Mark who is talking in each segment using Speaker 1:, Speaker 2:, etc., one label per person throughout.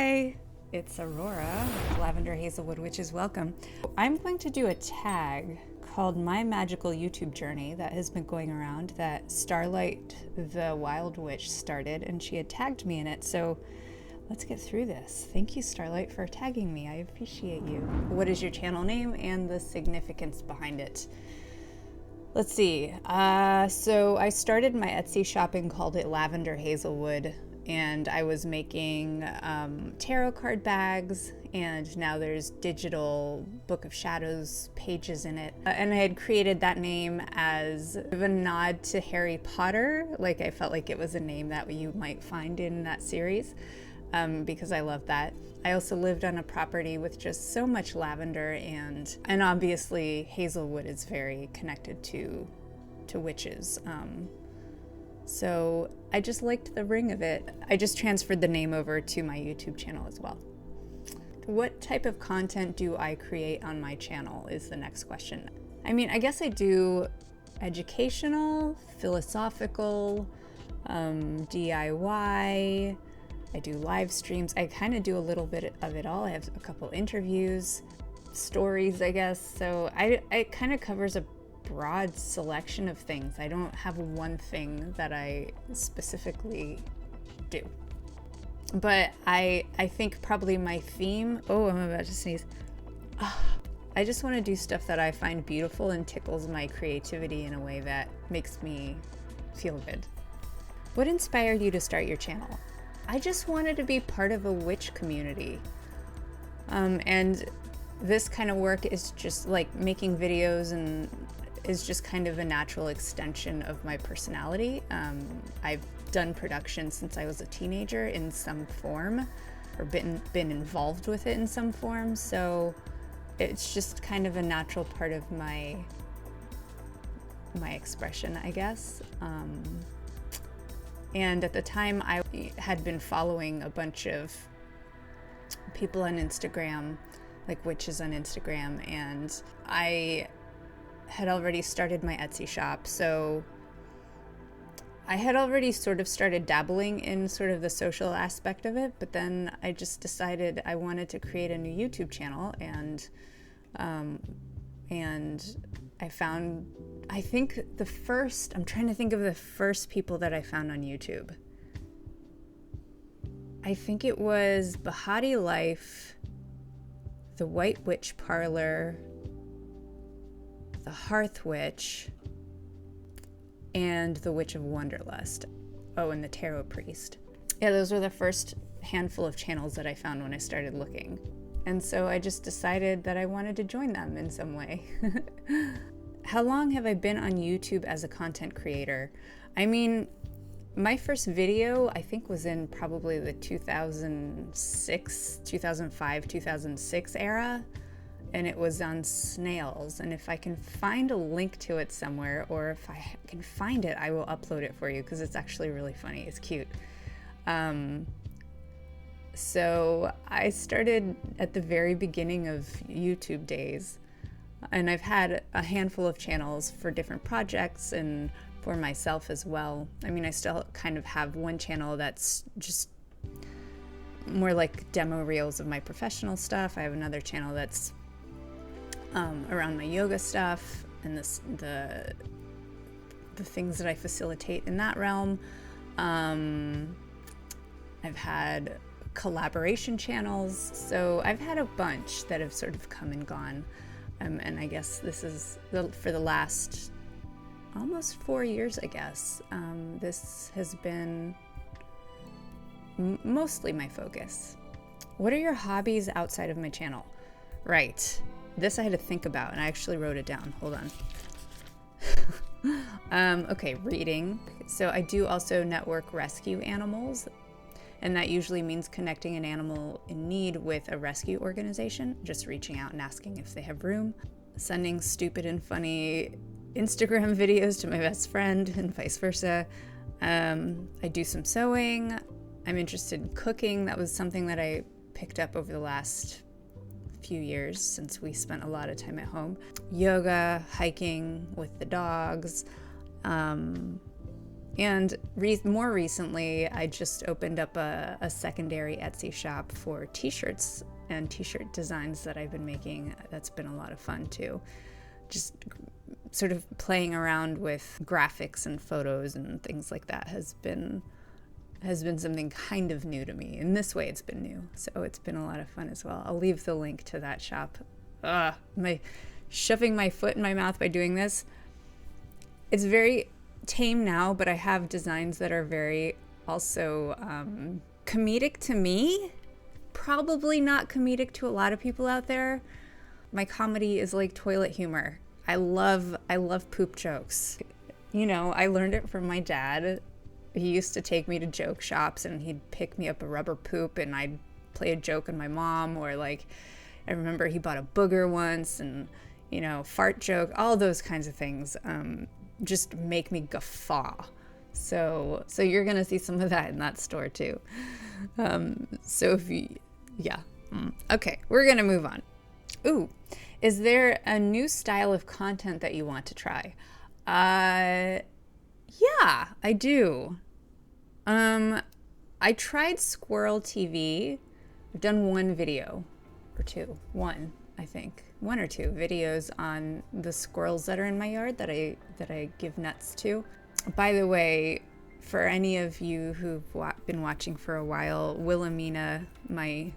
Speaker 1: Hi, it's Aurora, Lavender Hazelwood Witches. Welcome. I'm going to do a tag called My Magical YouTube Journey that has been going around that Starlight the Wild Witch started, and she had tagged me in it. So let's get through this. Thank you, Starlight, for tagging me. I appreciate you. What is your channel name and the significance behind it? Let's see. So I started my Etsy shop and called it Lavender Hazelwood, and I was making tarot card bags, and now there's digital Book of Shadows pages in it. And I had created that name as a nod to Harry Potter. Like, I felt like it was a name that you might find in that series, because I love that. I also lived on a property with just so much lavender, and obviously Hazelwood is very connected to witches. So I just liked the ring of it. I just transferred the name over to my YouTube channel as well. What type of content do I create on my channel is the next question. I mean, I guess I do educational, philosophical, DIY, I do live streams. I kind of do a little bit of it all. I have a couple interviews, stories, I guess. So it kind of covers a broad selection of things. I don't have one thing that I specifically do. But I think probably my theme, oh, I'm about to sneeze. I just want to do stuff that I find beautiful and tickles my creativity in a way that makes me feel good. What inspired you to start your channel? I just wanted to be part of a witch community. And this kind of work is just like making videos, and is just kind of a natural extension of my personality. I've done production since I was a teenager in some form, or been involved with it in some form. So it's just kind of a natural part of my expression, I guess. And at the time, I had been following a bunch of people on Instagram, like witches on Instagram, and I had already started my Etsy shop. So I had already sort of started dabbling in sort of the social aspect of it, but then I just decided I wanted to create a new YouTube channel, and I found, I think I'm trying to think of the first people that I found on YouTube. I think it was Bahati Life, the White Witch Parlor, the Hearth Witch, and the Witch of Wonderlust. Oh, and the Tarot Priest. Yeah, those were the first handful of channels that I found when I started looking. And so I just decided that I wanted to join them in some way. How long have I been on YouTube as a content creator? I mean, my first video, I think, was in probably the 2006, 2005, 2006 era. And it was on snails. And if I can find a link to it somewhere, or if I can find it, I will upload it for you, because it's actually really funny. It's cute. So I started at the very beginning of YouTube days, and I've had a handful of channels for different projects and for myself as well. I mean, I still kind of have one channel that's just more like demo reels of my professional stuff. I have another channel that's around my yoga stuff and the things that I facilitate in that realm. I've had collaboration channels, so I've had a bunch that have sort of come and gone, and I guess this is for the last almost 4 years, I guess. This has been mostly my focus. What are your hobbies outside of my channel? Right. This I had to think about, and I actually wrote it down. Hold on. Okay, reading. So I do also network rescue animals, and that usually means connecting an animal in need with a rescue organization, just reaching out and asking if they have room, sending stupid and funny Instagram videos to my best friend, and vice versa. I do some sewing. I'm interested in cooking. That was something that I picked up over the last few years, since we spent a lot of time at home. Yoga, hiking with the dogs, And more recently, I just opened up a secondary Etsy shop for t-shirts and t-shirt designs that I've been making. That's been a lot of fun too. Just sort of playing around with graphics and photos and things like that has been something kind of new to me. In this way, it's been new. So it's been a lot of fun as well. I'll leave the link to that shop. Shoving my foot in my mouth by doing this. It's very tame now, but I have designs that are very also comedic to me. Probably not comedic to a lot of people out there. My comedy is like toilet humor. I love poop jokes. You know, I learned it from my dad. He used to take me to joke shops and he'd pick me up a rubber poop and I'd play a joke on my mom, or like, I remember he bought a booger once, and, you know, fart joke, all those kinds of things just make me guffaw. So you're gonna see some of that in that store too. Okay, we're gonna move on. Ooh, is there a new style of content that you want to try? Yeah, I do. I tried Squirrel TV. I've done one video or two. One or two videos on the squirrels that are in my yard that I give nuts to. By the way, for any of you who've been watching for a while, Wilhelmina, my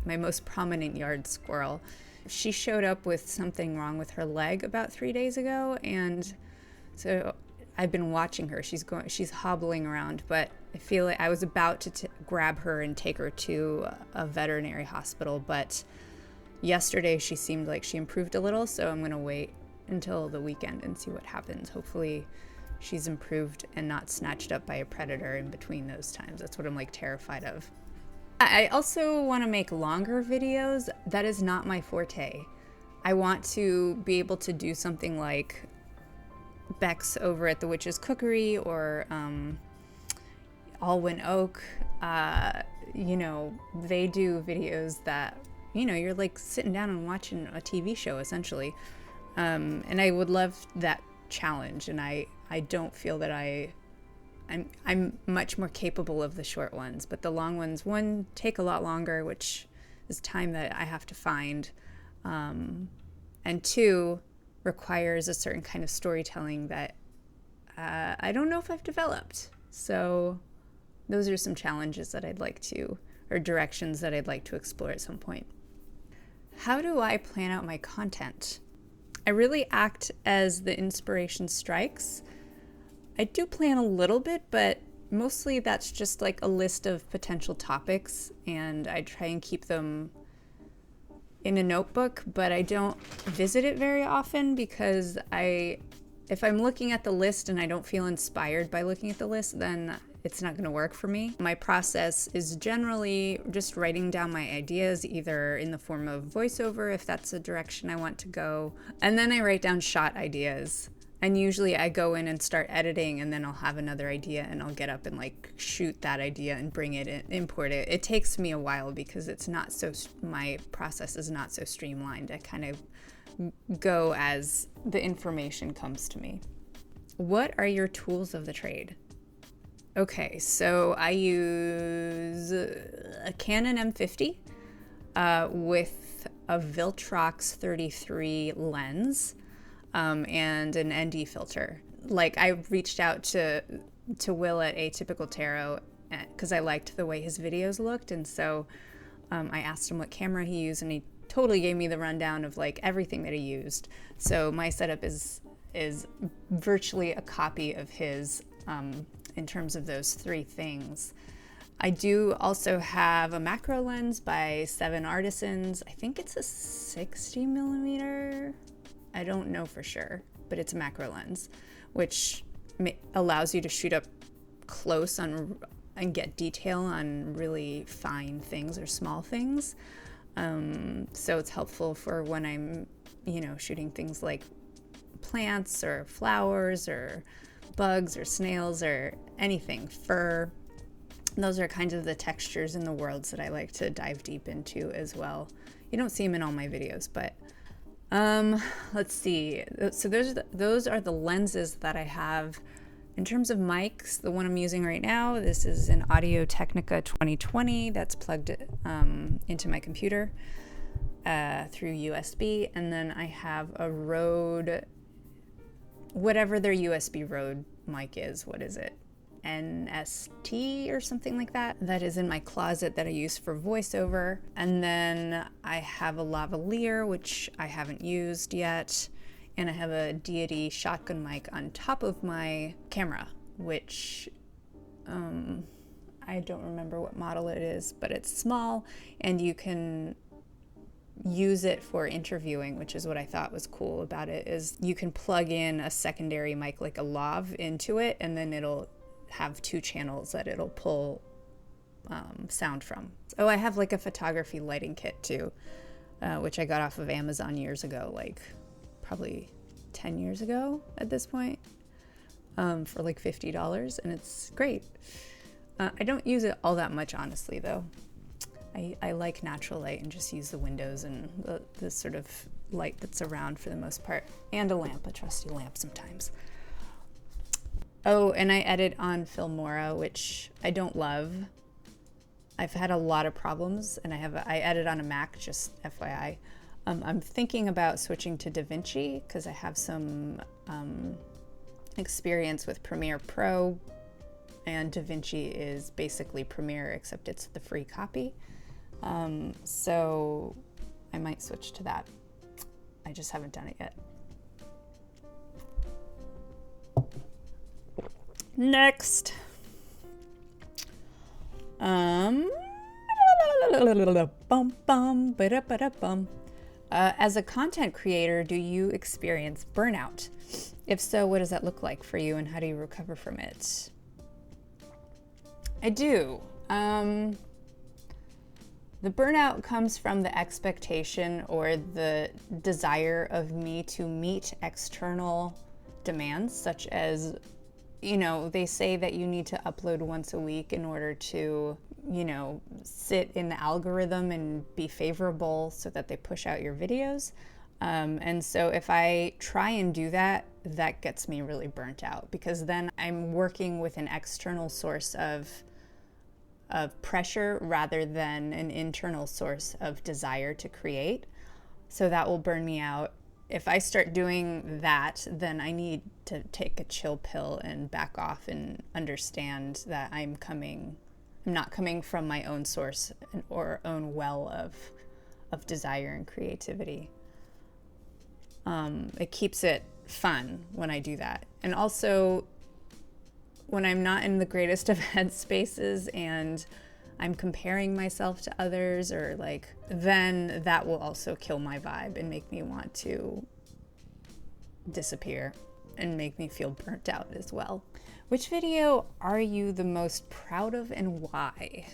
Speaker 1: most prominent yard squirrel, she showed up with something wrong with her leg about 3 days ago, and so I've been watching her. She's hobbling around, but I feel like I was about to grab her and take her to a veterinary hospital, but yesterday she seemed like she improved a little, so I'm gonna wait until the weekend and see what happens. Hopefully she's improved and not snatched up by a predator in between those times. That's what I'm like terrified of. I also want to make longer videos. That is not my forte. I want to be able to do something like Bex over at the Witch's Cookery, or Alwyn Oak. You know, they do videos that, you know, you're like sitting down and watching a TV show essentially. And I would love that challenge, and I don't feel that I'm much more capable of the short ones, but the long ones, one, take a lot longer, which is time that I have to find, and two, requires a certain kind of storytelling that I don't know if I've developed. So those are some challenges that I'd like to, or directions that I'd like to explore at some point. How do I plan out my content? I really act as the inspiration strikes. I do plan a little bit, but mostly that's just like a list of potential topics, and I try and keep them in a notebook, but I don't visit it very often because if I'm looking at the list and I don't feel inspired by looking at the list, then it's not going to work for me. My process is generally just writing down my ideas, either in the form of voiceover, if that's a direction I want to go, and then I write down shot ideas. And usually I go in and start editing, and then I'll have another idea and I'll get up and like shoot that idea and bring it in, import it. It takes me a while because my process is not so streamlined. I kind of go as the information comes to me. What are your tools of the trade? Okay, so I use a Canon M50 with a Viltrox 33 lens. And an ND filter. Like, I reached out to Will at Atypical Tarot because I liked the way his videos looked, and so I asked him what camera he used, and he totally gave me the rundown of like everything that he used. So my setup is virtually a copy of his in terms of those three things. I do also have a macro lens by 7 Artisans. I think it's a 60 millimeter. I don't know for sure, but it's a macro lens, which allows you to shoot up close on and get detail on really fine things or small things. So it's helpful for when I'm, shooting things like plants or flowers or bugs or snails or anything, fur. Those are kinds of the textures in the worlds that I like to dive deep into as well. You don't see them in all my videos, but let's see. So those are the lenses that I have In terms of mics, the one I'm using right now, this is an Audio-Technica 2020 that's plugged into my computer through USB. And then I have a Rode, whatever their USB Rode mic is. What is it? NST or something like that. That is in my closet that I use for voiceover. And then I have a lavalier, which I haven't used yet. And I have a Deity shotgun mic on top of my camera, which I don't remember what model it is, but it's small and you can use it for interviewing, which is what I thought was cool about it, is you can plug in a secondary mic like a lav into it, and then it'll have 2 channels that it'll pull sound from. Oh, I have like a photography lighting kit too, which I got off of Amazon years ago, like probably 10 years ago at this point, for like $50, and it's great. I don't use it all that much, honestly, though. I like natural light and just use the windows and the sort of light that's around for the most part, and a lamp, a trusty lamp sometimes. Oh, and I edit on Filmora, which I don't love. I've had a lot of problems, and I edit on a Mac, just FYI. I'm thinking about switching to DaVinci because I have some experience with Premiere Pro, and DaVinci is basically Premiere except it's the free copy. So I might switch to that. I just haven't done it yet. Next. As a content creator, do you experience burnout? If so, what does that look like for you and how do you recover from it? I do. The burnout comes from the expectation or the desire of me to meet external demands, such as, you know, they say that you need to upload once a week in order to, you know, sit in the algorithm and be favorable so that they push out your videos. And so if I try and do that, that gets me really burnt out, because then I'm working with an external source of pressure rather than an internal source of desire to create. So that will burn me out. If I start doing that, then I need to take a chill pill and back off and understand that I'm not coming from my own source or own well of desire and creativity. It keeps it fun when I do that. And also, when I'm not in the greatest of headspaces and I'm comparing myself to others, or like, then that will also kill my vibe and make me want to disappear and make me feel burnt out as well. Which video are you the most proud of and why?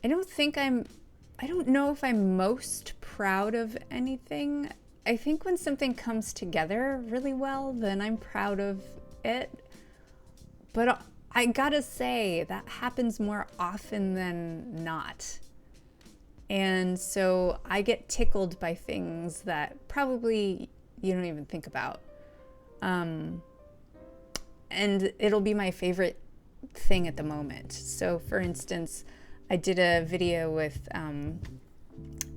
Speaker 1: I don't know if I'm most proud of anything. I think when something comes together really well, then I'm proud of it. But I gotta say, that happens more often than not. And so I get tickled by things that probably you don't even think about. And it'll be my favorite thing at the moment. So for instance, I did a video with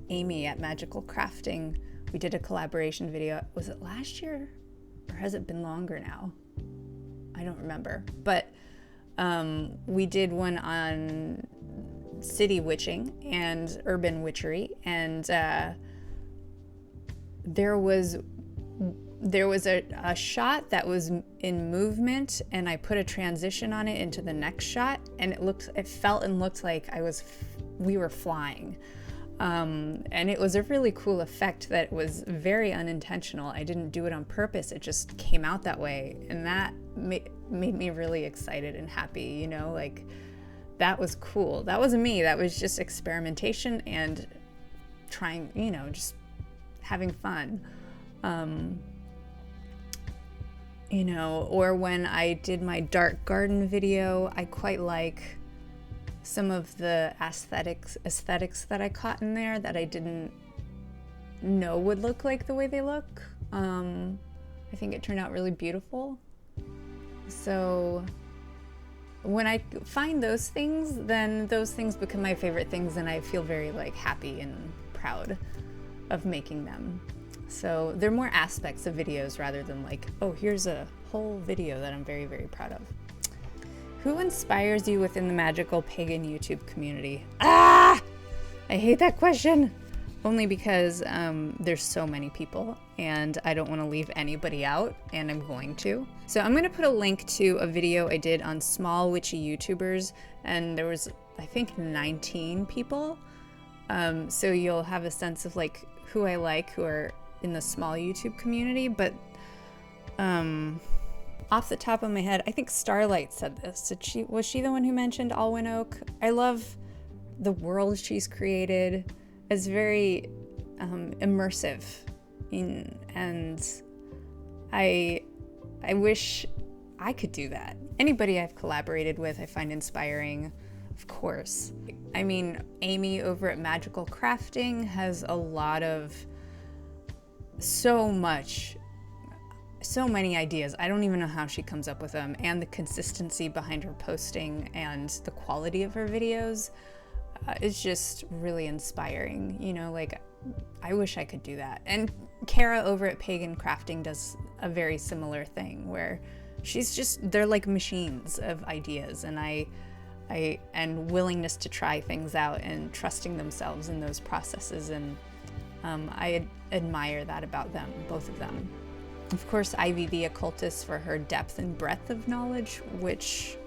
Speaker 1: Amy at Magical Crafting. We did a collaboration video. Was it last year? Or has it been longer now? I don't remember, but we did one on city witching and urban witchery, and there was a shot that was in movement, and I put a transition on it into the next shot, and it felt and looked like we were flying. And it was a really cool effect that was very unintentional. I didn't do it on purpose. It just came out that way. And that made me really excited and happy, you know, like that was cool. That wasn't me. That was just experimentation and trying, you know, just having fun. You know, or when I did my dark garden video, I quite like some of the aesthetics that I caught in there that I didn't know would look like the way they look. I think it turned out really beautiful. So when I find those things, then those things become my favorite things, and I feel very like happy and proud of making them. So they're more aspects of videos rather than like, oh, here's a whole video that I'm very, very proud of. Who inspires you within the magical pagan YouTube community? Ah! I hate that question. Only because there's so many people and I don't want to leave anybody out, and I'm going to. So I'm going to put a link to a video I did on small witchy YouTubers, and there was, I think, 19 people. So you'll have a sense of like who I like who are in the small YouTube community. But off the top of my head, I think Starlight said this. Was she the one who mentioned Alwyn Oak? I love the world she's created. It's very immersive, and I wish I could do that. Anybody I've collaborated with I find inspiring, of course. I mean, Amy over at Magical Crafting has a lot of so many ideas. I don't even know how she comes up with them, and the consistency behind her posting and the quality of her videos. It's just really inspiring, you know, like I wish I could do that. And Kara over at Pagan Crafting does a very similar thing where they're like machines of ideas, and and willingness to try things out and trusting themselves in those processes. And I admire that about them, both of them. Of course, Ivy the Occultist for her depth and breadth of knowledge, which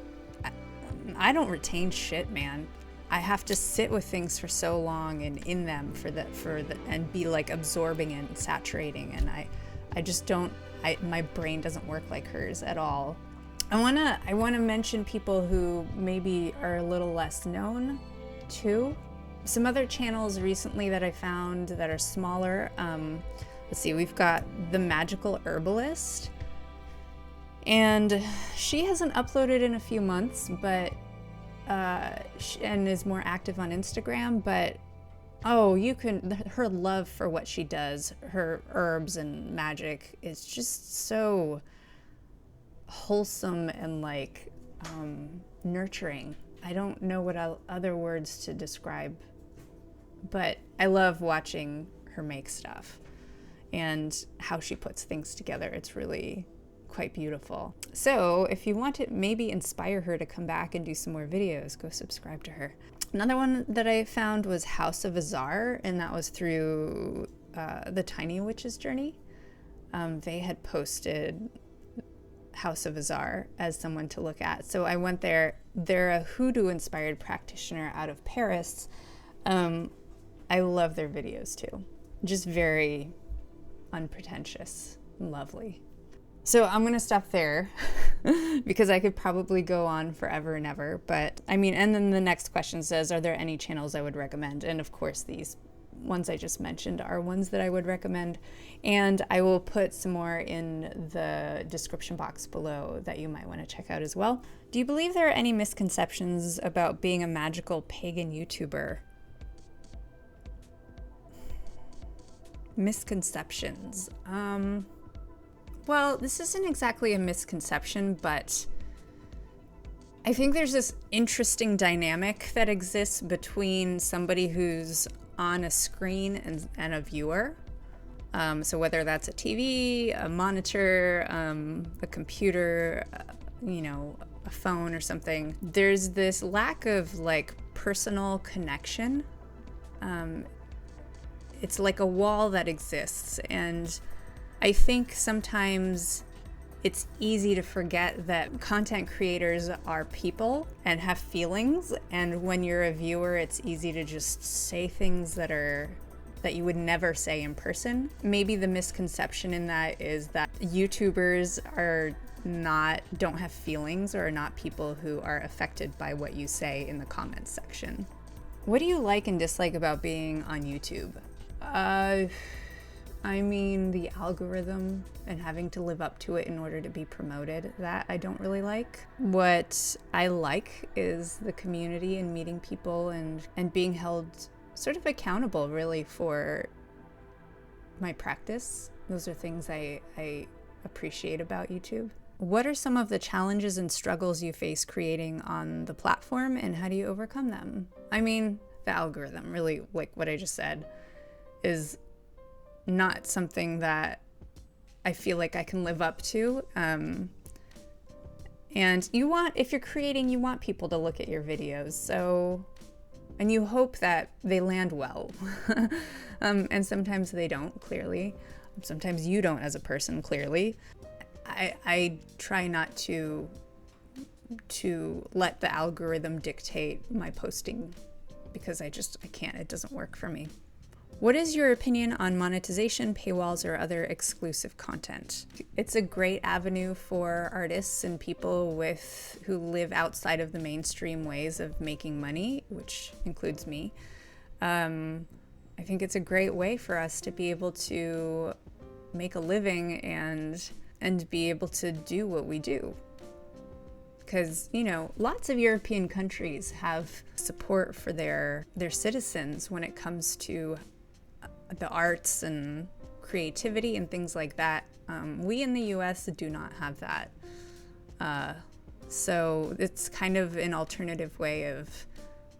Speaker 1: I don't retain shit, man. I have to sit with things for so long and in them and be like absorbing and saturating, and I just don't, my brain doesn't work like hers at all. I wanna mention people who maybe are a little less known too. Some other channels recently that I found that are smaller. Let's see, we've got The Magical Herbalist, and she hasn't uploaded in a few months, but and is more active on Instagram, but her love for what she does, her herbs and magic, is just so wholesome and like nurturing. I don't know what other words to describe, but I love watching her make stuff and how she puts things together. It's really quite beautiful. So if you want to maybe inspire her to come back and do some more videos, go subscribe to her. Another one that I found was House of Azar, and that was through the Tiny Witch's Journey. They had posted House of Azar as someone to look at. So I went there. They're a hoodoo-inspired practitioner out of Paris. I love their videos too. Just very unpretentious and lovely. So I'm going to stop there because I could probably go on forever and ever. But I mean, and then the next question says, are there any channels I would recommend? And of course, these ones I just mentioned are ones that I would recommend. And I will put some more in the description box below that you might want to check out as well. Do you believe there are any misconceptions about being a magical pagan YouTuber? Misconceptions. Well, this isn't exactly a misconception, but I think there's this interesting dynamic that exists between somebody who's on a screen and a viewer. So whether that's a TV, a monitor, a computer, you know, a phone or something, there's this lack of like personal connection. It's like a wall that exists, and I think sometimes it's easy to forget that content creators are people and have feelings, and when you're a viewer, it's easy to just say things that you would never say in person. Maybe the misconception in that is that YouTubers don't have feelings or are not people who are affected by what you say in the comments section. What do you like and dislike about being on YouTube? I mean, the algorithm and having to live up to it in order to be promoted, that I don't really like. What I like is the community and meeting people and being held sort of accountable, really, for my practice. Those are things I appreciate about YouTube. What are some of the challenges and struggles you face creating on the platform, and how do you overcome them? I mean, the algorithm, really, like what I just said, is not something that I feel like I can live up to. And if you're creating, you want people to look at your videos. So, and you hope that they land well. And sometimes they don't, clearly. Sometimes you don't as a person, clearly. I try not to let the algorithm dictate my posting, because I can't, it doesn't work for me. What is your opinion on monetization, paywalls, or other exclusive content? It's a great avenue for artists and people who live outside of the mainstream ways of making money, which includes me. I think it's a great way for us to be able to make a living and be able to do what we do. Because, lots of European countries have support for their citizens when it comes to the arts and creativity and things like that. We in the US do not have that. So it's kind of an alternative way of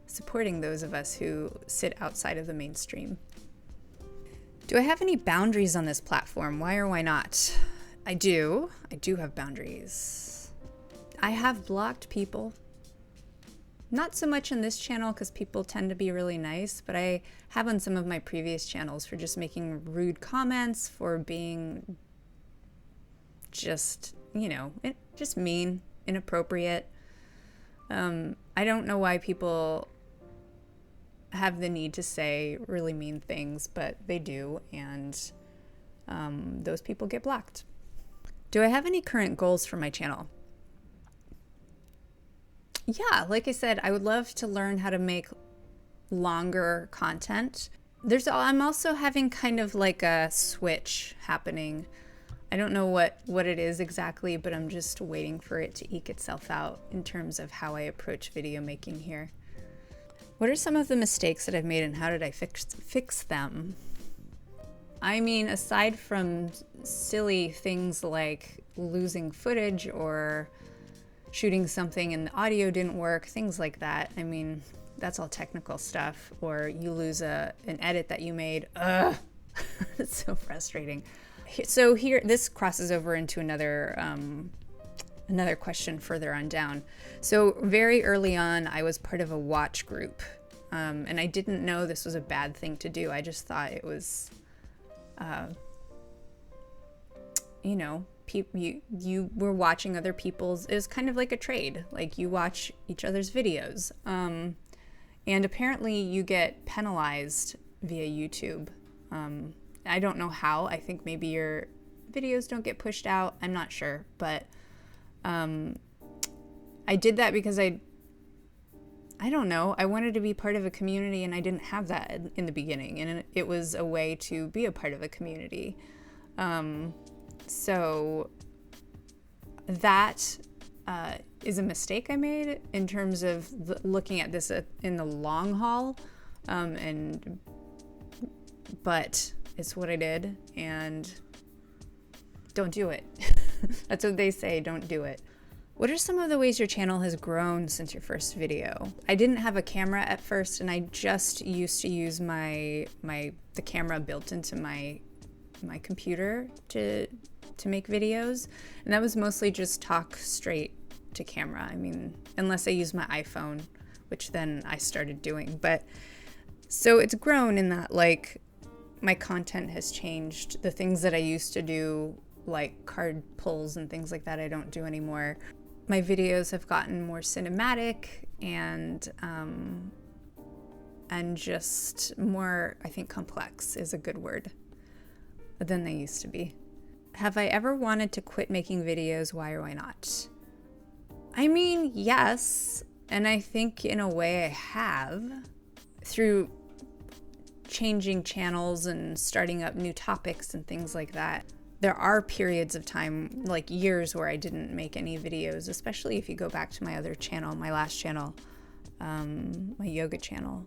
Speaker 1: supporting those of us who sit outside of the mainstream. Do I have any boundaries on this platform? Why or why not? I do have boundaries. I have blocked people. Not so much on this channel because people tend to be really nice, but I have on some of my previous channels for just making rude comments, for being just, just mean, inappropriate. I don't know why people have the need to say really mean things, but they do, and those people get blocked. Do I have any current goals for my channel? Yeah, like I said, I would love to learn how to make longer content. I'm also having kind of like a switch happening. I don't know what it is exactly, but I'm just waiting for it to eke itself out in terms of how I approach video making here. What are some of the mistakes that I've made, and how did I fix them? I mean, aside from silly things like losing footage or shooting something and the audio didn't work, things like that. I mean, that's all technical stuff. Or you lose an edit that you made. Ugh, it's so frustrating. So here, this crosses over into another question further on down. So very early on, I was part of a watch group, and I didn't know this was a bad thing to do. I just thought it was, you were watching other people's, it was kind of like a trade, like you watch each other's videos. And apparently you get penalized via YouTube. I don't know how. I think maybe your videos don't get pushed out. I'm not sure, but I did that because I don't know. I wanted to be part of a community, and I didn't have that in the beginning, and it was a way to be a part of a community. So that is a mistake I made in terms of looking at this in the long haul, but it's what I did, and don't do it. That's what they say, don't do it. What are some of the ways your channel has grown since your first video? I didn't have a camera at first, and I just used to use the camera built into my computer to make videos, and that was mostly just talk straight to camera. I mean, unless I use my iPhone, which then I started doing. But so it's grown in that, like, my content has changed. The things that I used to do, like card pulls and things like that, I don't do anymore. My videos have gotten more cinematic and just more, I think, complex is a good word, than they used to be. Have I ever wanted to quit making videos? Why or why not? I mean, yes, and I think in a way I have, through changing channels and starting up new topics and things like that. There are periods of time, like years, where I didn't make any videos, especially if you go back to my other channel, my last channel, my yoga channel.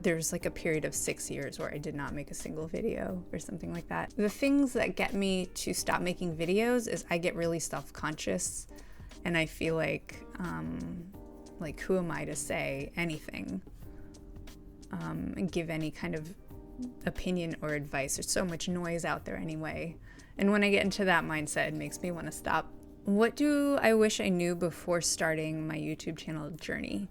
Speaker 1: There's like a period of 6 years where I did not make a single video or something like that. The things that get me to stop making videos is I get really self-conscious, and I feel like who am I to say anything and give any kind of opinion or advice? There's so much noise out there anyway. And when I get into that mindset, it makes me want to stop. What do I wish I knew before starting my YouTube channel journey?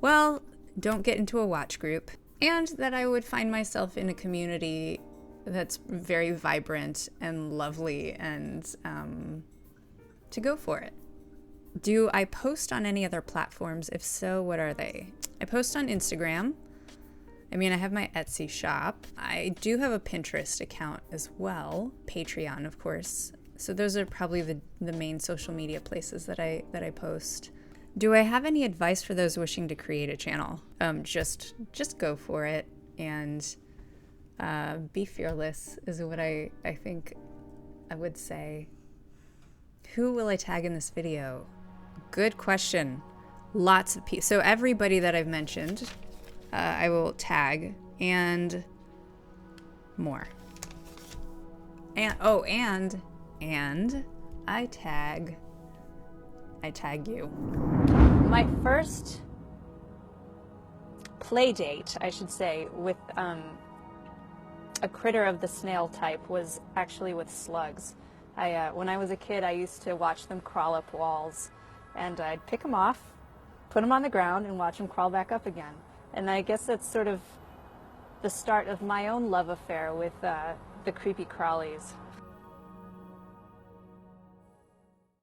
Speaker 1: Well, don't get into a watch group, and that I would find myself in a community that's very vibrant and lovely, and to go for it. Do I post on any other platforms? If so, what are they? I post on Instagram. I mean, I have my Etsy shop. I do have a Pinterest account as well. Patreon, of course. So those are probably the main social media places that I post. Do I have any advice for those wishing to create a channel? Just go for it, and be fearless is what I think I would say. Who will I tag in this video? Good question. Lots of people. So everybody that I've mentioned, I will tag, and more. And I tag you. My first play date, I should say, with a critter of the snail type was actually with slugs. When I was a kid, I used to watch them crawl up walls, and I'd pick them off, put them on the ground, and watch them crawl back up again. And I guess that's sort of the start of my own love affair with the creepy crawlies.